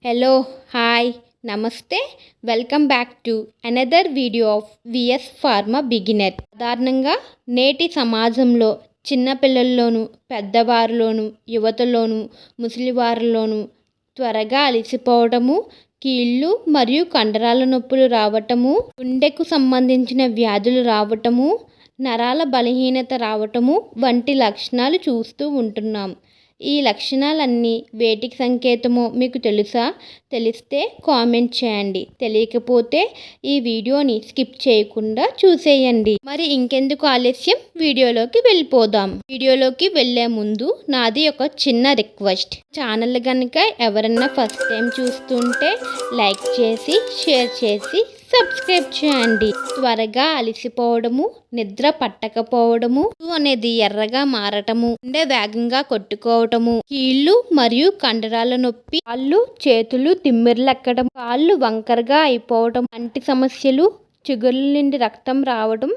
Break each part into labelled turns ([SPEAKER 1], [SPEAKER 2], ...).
[SPEAKER 1] Hello hi నమస్తే welcome back to another video of VS pharma beginner. సాధారణంగా నేటి సమాజంలో చిన్నపిల్లల్లోనూ పెద్దవారిలోనూ యువతలోనూ ముసలివారిలోనూ త్వరగా అలసిపోవటము, కీళ్ళు మరియు కండరాల నొప్పులు రావటము, గుండెకు సంబంధించిన వ్యాధులు రావటము, నరాల బలహీనత రావటము వంటి లక్షణాలు చూస్తూ ఉంటున్నాం. ఈ లక్షణాలన్నీ వేటికి సంకేతమో మీకు తెలుసా? తెలిస్తే కామెంట్ చేయండి. తెలియకపోతే ఈ వీడియోని స్కిప్ చేయకుండా చూసేయండి. మరి ఇంకెందుకు ఆలస్యం, వీడియోలోకి వెళ్ళిపోదాం. వీడియోలోకి వెళ్ళే ముందు నాది ఒక చిన్న రిక్వెస్ట్. ఛానల్ కనుక ఎవరన్నా ఫస్ట్ టైం చూస్తుంటే లైక్ చేసి షేర్ చేసి సబ్స్క్రైబ్ చేయండి. త్వరగా అలసిపోవడము, నిద్ర పట్టకపోవడము అనేది ఎర్రగా మారటము, గుండె వేగంగా కొట్టుకోవటము, కీళ్ళు మరియు కండరాల నొప్పి, కాళ్ళు చేతులు తిమ్మిర్లెక్కడం, కాళ్ళు వంకరగా అయిపోవడం వంటి సమస్యలు, చిగుళ్ళ నుండి రక్తం రావడం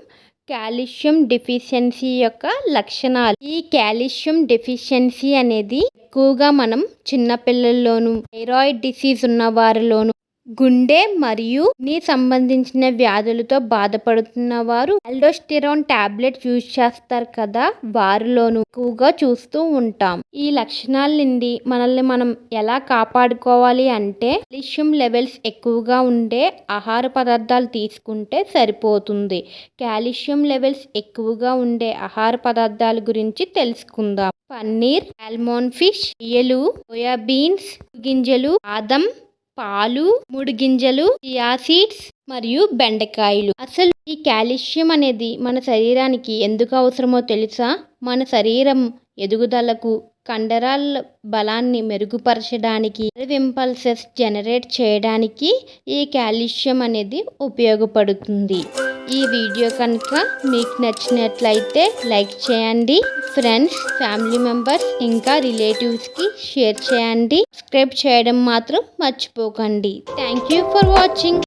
[SPEAKER 1] కాల్షియం డెఫిషియన్సీ యొక్క లక్షణాలు. ఈ కాల్షియం డెఫిషియన్సీ అనేది ఎక్కువగా మనం చిన్నపిల్లల్లోనూ, థైరాయిడ్ డిసీజ్ ఉన్న వారిలోనూ, గుండె మరియు నీ సంబంధించిన వ్యాధులతో బాధపడుతున్న వారు ఆల్డోస్టెరాన్ టాబ్లెట్ యూజ్ చేస్తారు కదా, వారిలోనూ ఎక్కువగా చూస్తూ ఉంటాం. ఈ లక్షణాల నుండి మనల్ని మనం ఎలా కాపాడుకోవాలి అంటే కాల్షియం లెవెల్స్ ఎక్కువగా ఉండే ఆహార పదార్థాలు తీసుకుంటే సరిపోతుంది. కాల్షియం లెవెల్స్ ఎక్కువగా ఉండే ఆహార పదార్థాల గురించి తెలుసుకుందాం. పన్నీర్, సాల్మన్ ఫిష్, రొయ్యలు, సోయాబీన్స్, గింజలు, బాదం, పాలు, మూడు గింజలు, చియా సీడ్స్ మరియు బెండకాయలు. అసలు ఈ కాల్షియం అనేది మన శరీరానికి ఎందుకు అవసరమో తెలుసా? మన శరీరం ఎదుగుదలకు, కండరాల బలాన్ని మెరుగుపరచడానికి, ఇంపల్సెస్ జనరేట్ చేయడానికి ఈ కాల్షియం అనేది ఉపయోగపడుతుంది. ఈ వీడియో కనుక మీకు నచ్చినట్లయితే లైక్ చేయండి. ఫ్రెండ్స్, ఫ్యామిలీ మెంబర్స్ ఇంకా రిలేటివ్స్కి షేర్ చేయండి. సబ్స్క్రైబ్ చేయడం మాత్రం మర్చిపోకండి. Thank you for watching.